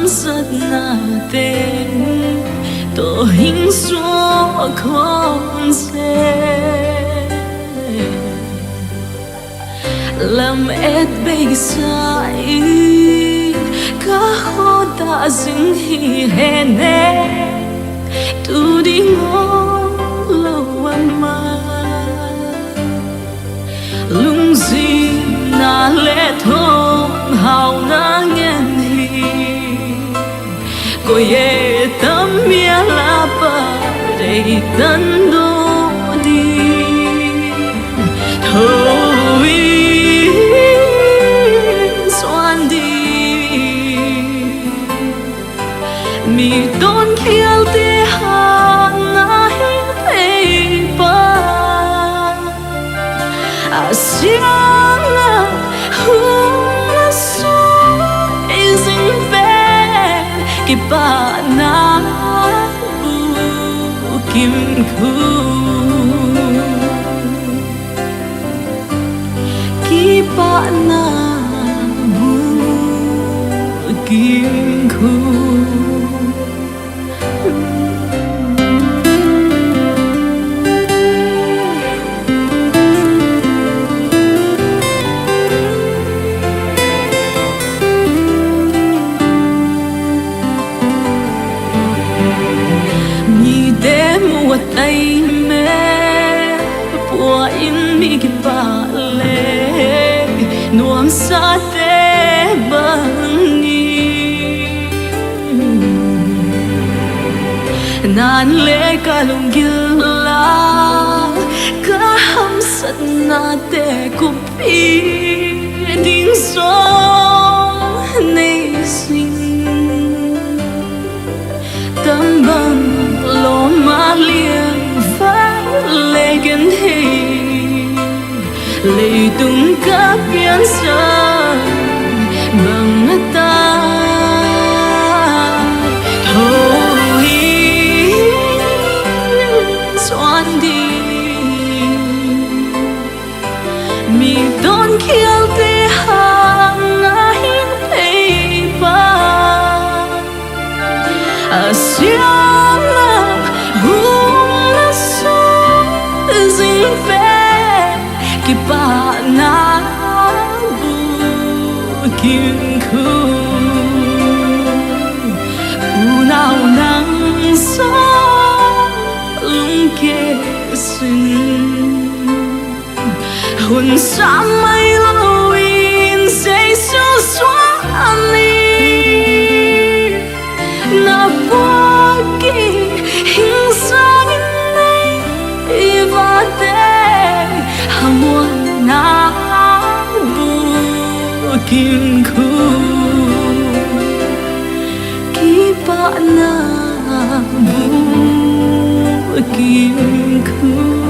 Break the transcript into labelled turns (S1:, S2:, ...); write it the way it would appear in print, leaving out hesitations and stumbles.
S1: rất na tên tổ hình số con xe làm ết bây sai cả khó ta dừng hi hè nè tu đi ngó lâu ăn mà lung gì na lẽ thôm hào na nghen hi cô ye tâm mía la ba đầy tân đô đi thôi xoan đi mi tôn khiêu tê hàng na hin tê ba a xiang na hung na su ising ve ki ba na bu kim khu ki ba na bu kim khu tay mẹ bùa in mi cái bà lệ nuông xa tê bằng ni nan lệ cả lùng gila cả hâm sắt na tê cúp pi đinh gió nay sinh tâm bằng lo ma liang phải lệ gần hi lệ tung các biến sơn bằng ta thôi xoan đi mi đón khiêu tê hàng ai thấy ba a xiang ki ba na bu kim khu u nào nắng gió lung kê sinh hồn sa mây lâu in dây sâu xóa đi na qua kỳ hình sa này và tê muôn na bu kim khu ki ba na bu kim khu